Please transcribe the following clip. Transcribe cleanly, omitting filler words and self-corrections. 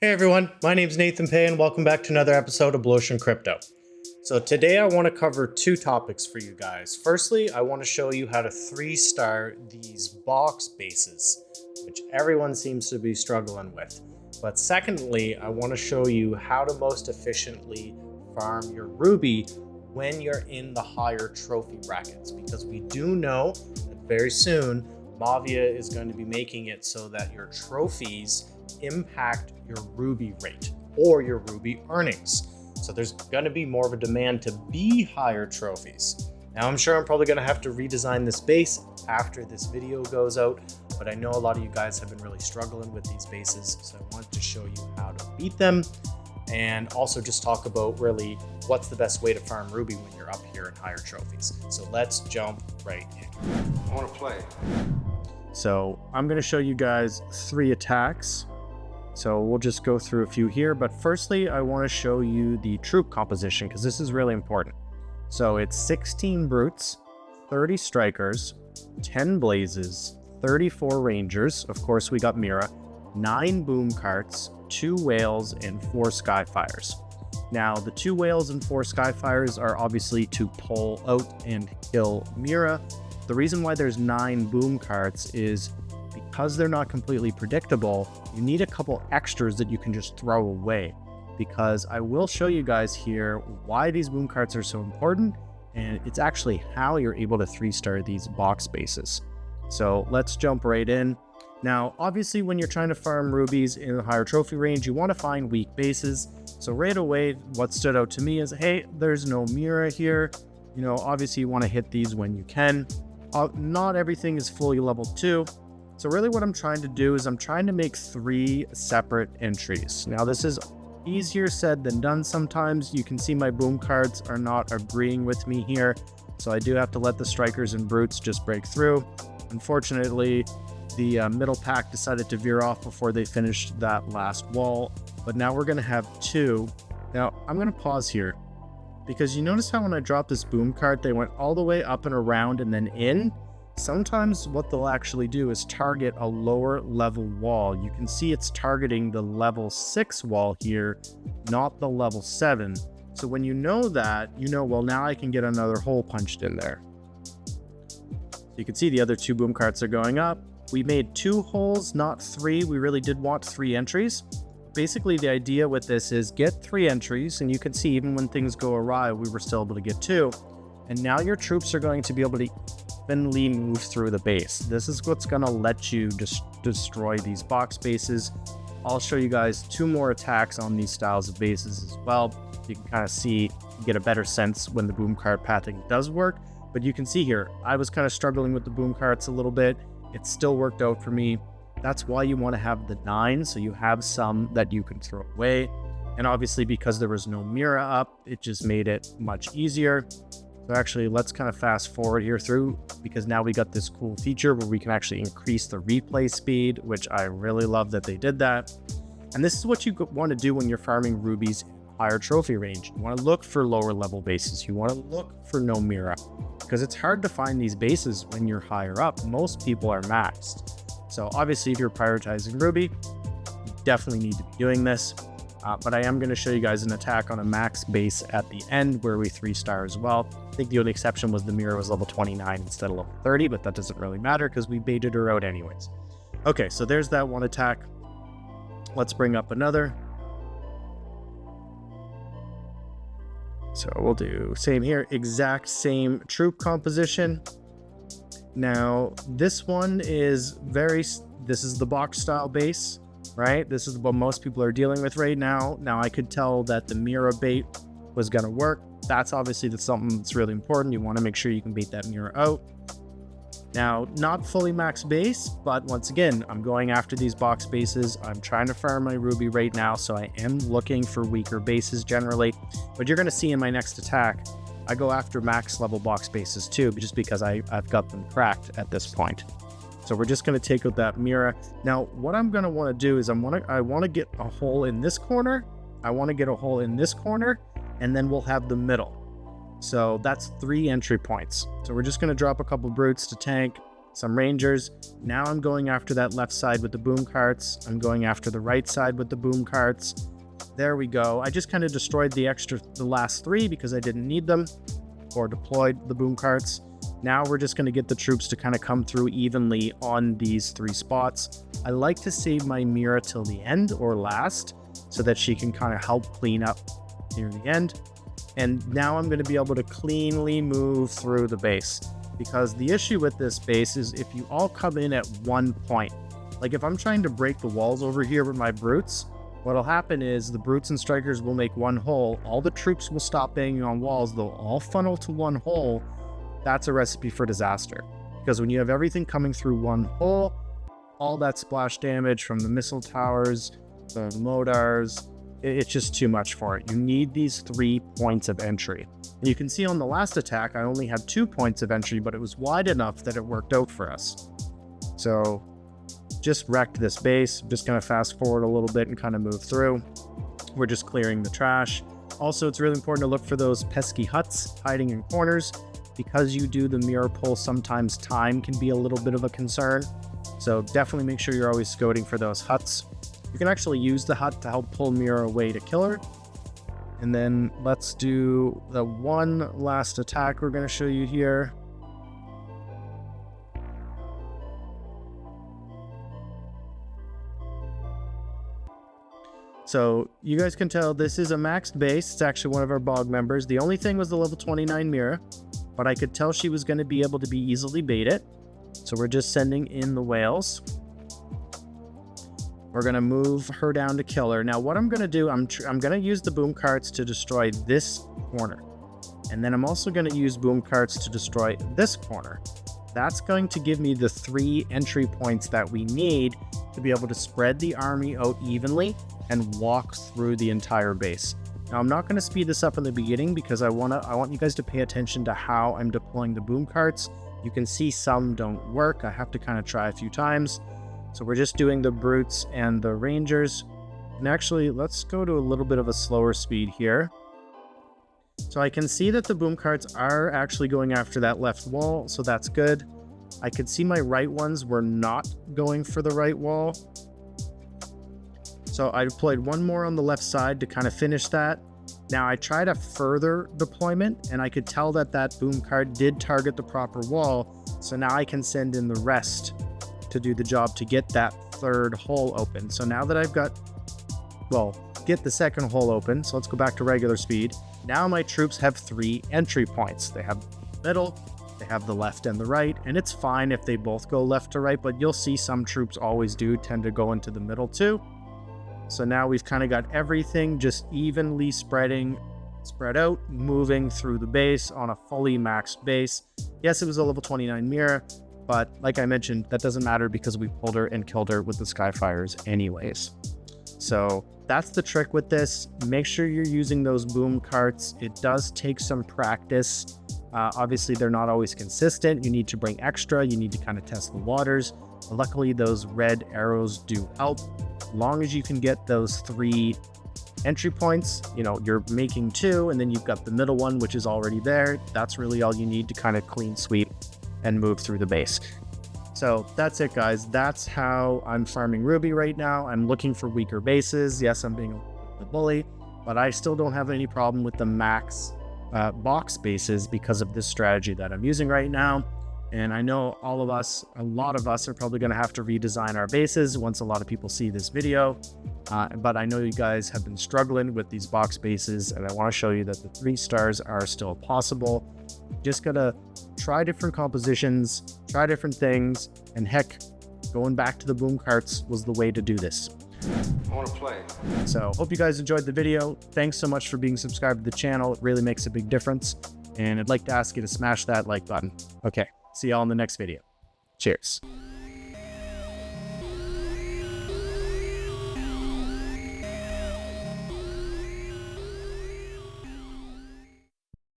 Hey everyone, my name is Nathan Pay and welcome back to another episode of Blu Ocean Crypto. So today I want to cover two topics for you guys. Firstly, I want to show you how to 3-star these box bases, which everyone seems to be struggling with. But secondly, I want to show you how to most efficiently farm your Ruby when you're in the higher trophy brackets, because we do know that very soon Mavia is going to be making it so that your trophies impact your Ruby rate or your Ruby earnings. So there's going to be more of a demand to be higher trophies. Now I'm sure I'm probably going to have to redesign this base after this video goes out, but I know a lot of you guys have been really struggling with these bases, so I wanted to show you how to beat them and also just talk about really what's the best way to farm Ruby when you're up here in higher trophies. So let's jump right in. I want to play. So I'm going to show you guys 3 attacks. So we'll just go through a few here, but firstly, I want to show you the troop composition because this is really important. So it's 16 brutes, 30 strikers, 10 blazes, 34 rangers. Of course, we got Mira, 9 boom carts, 2 whales, and 4 skyfires. Now, the 2 whales and 4 skyfires are obviously to pull out and kill Mira. The reason why there's 9 boom carts is because they're not completely predictable, you need a couple extras that you can just throw away. Because I will show you guys here why these boom carts are so important, and it's actually how you're able to 3-star these box bases. So let's jump right in. Now, obviously, when you're trying to farm rubies in the higher trophy range, you want to find weak bases. So right away, what stood out to me is, hey, there's no Mira here. You know, obviously you want to hit these when you can. Not everything is fully level 2. So really what I'm trying to do is I'm trying to make 3 separate entries. Now this is easier said than done sometimes. You can see my boom cards are not agreeing with me here. So I do have to let the strikers and brutes just break through. Unfortunately, the middle pack decided to veer off before they finished that last wall. But now we're going to have 2. Now I'm going to pause here because you notice how when I dropped this boom card, they went all the way up and around and then in. Sometimes what they'll actually do is target a lower level wall. You can see it's targeting the level 6 wall here, not the level 7. So when you know that, you know, well, now I can get another hole punched in there. So you can see the other 2 boom carts are going up. We made 2 holes, not 3. We really did want 3 entries. Basically, the idea with this is get 3 entries, and you can see even when things go awry, we were still able to get 2. And now your troops are going to be able to evenly move through the base. This is what's going to let you just destroy these box bases. I'll show you guys 2 more attacks on these styles of bases as well. You can kind of see, get a better sense when the boom cart pathing does work. But you can see here, I was kind of struggling with the boom carts a little bit. It still worked out for me. That's why you want to have the 9, so you have some that you can throw away. And obviously because there was no Mira up, it just made it much easier. So actually, let's kind of fast forward here through, because now we got this cool feature where we can actually increase the replay speed, which I really love that they did that. And this is what you want to do when you're farming rubies in higher trophy range. You want to look for lower level bases. You want to look for no Mira, because it's hard to find these bases when you're higher up. Most people are maxed. So obviously, if you're prioritizing Ruby, you definitely need to be doing this. But I am going to show you guys an attack on a max base at the end where we 3-star as well. I think the only exception was the Mira was level 29 instead of level 30, but that doesn't really matter because we baited her out anyways. Okay, so there's that one attack. Let's bring up another. So we'll do same here, exact same troop composition. Now, this one is this is the box style base. Right? This is what most people are dealing with right now. Now, I could tell that the Mira bait was going to work. That's obviously something that's really important. You want to make sure you can bait that Mira out. Now, not fully max base, but once again, I'm going after these box bases. I'm trying to farm my Ruby right now, so I am looking for weaker bases generally. But you're going to see in my next attack, I go after max level box bases too, just because I've got them cracked at this point. So we're just going to take out that Mira. Now, what I'm going to want to do is I want to get a hole in this corner. I want to get a hole in this corner, and then we'll have the middle. So that's 3 entry points. So we're just going to drop a couple brutes to tank, some rangers. Now I'm going after that left side with the boom carts. I'm going after the right side with the boom carts. There we go. I just kind of destroyed the last 3 because I didn't need them, or deployed the boom carts. Now we're just going to get the troops to kind of come through evenly on these 3 spots. I like to save my Mira till the end or last so that she can kind of help clean up near the end. And now I'm going to be able to cleanly move through the base, because the issue with this base is if you all come in at one point, like if I'm trying to break the walls over here with my brutes, what'll happen is the brutes and strikers will make one hole. All the troops will stop banging on walls. They'll all funnel to one hole. That's a recipe for disaster, because when you have everything coming through one hole, all that splash damage from the missile towers, the Modars, it's just too much for it. You need these 3 points of entry. And you can see on the last attack, I only had 2 points of entry, but it was wide enough that it worked out for us. So just wrecked this base. I'm just going to fast forward a little bit and kind of move through. We're just clearing the trash. Also, it's really important to look for those pesky huts hiding in corners. Because you do the mirror pull, sometimes time can be a little bit of a concern. So definitely make sure you're always scouting for those huts. You can actually use the hut to help pull mirror away to kill her. And then let's do the one last attack we're going to show you here. So you guys can tell this is a maxed base. It's actually one of our bog members. The only thing was the level 29 mirror, but I could tell she was going to be able to be easily baited. So we're just sending in the whales. We're going to move her down to kill her. Now what I'm going to do, I'm going to use the boom carts to destroy this corner. And then I'm also going to use boom carts to destroy this corner. That's going to give me the 3 entry points that we need to be able to spread the army out evenly and walk through the entire base. Now I'm not going to speed this up in the beginning because I want you guys to pay attention to how I'm deploying the boom carts. You can see some don't work. I have to kind of try a few times. So we're just doing the brutes and the rangers. And actually, let's go to a little bit of a slower speed here. So I can see that the boom carts are actually going after that left wall, so that's good. I could see my right ones were not going for the right wall. So I deployed one more on the left side to kind of finish that. Now I tried a further deployment and I could tell that that boom cart did target the proper wall. So now I can send in the rest to do the job to get that 3rd hole open. So now that I've got, well, get the 2nd hole open. So let's go back to regular speed. Now my troops have 3 entry points. They have the middle, they have the left and the right, and it's fine if they both go left to right, but you'll see some troops always do tend to go into the middle too. So now we've kind of got everything just evenly spread out, moving through the base on a fully maxed base. Yes, it was a level 29 mirror, but like I mentioned, that doesn't matter because we pulled her and killed her with the Skyfires anyways. So that's the trick with this. Make sure you're using those boom carts. It does take some practice. Obviously, they're not always consistent. You need to bring extra. You need to kind of test the waters. Luckily, those red arrows do help. As long as you can get those 3 entry points, you know, you're making 2, and then you've got the middle one, which is already there. That's really all you need to kind of clean sweep and move through the base. So that's it, guys. That's how I'm farming Ruby right now. I'm looking for weaker bases. Yes, I'm being a bully, but I still don't have any problem with the max box bases because of this strategy that I'm using right now. And I know a lot of us are probably going to have to redesign our bases once a lot of people see this video. But I know you guys have been struggling with these box bases, and I want to show you that the 3 stars are still possible. Just gotta try different compositions, try different things, and heck, going back to the boom carts was the way to do this. I want to play. So hope you guys enjoyed the video. Thanks so much for being subscribed to the channel. It really makes a big difference. And I'd like to ask you to smash that like button. Okay, see y'all in the next video. Cheers.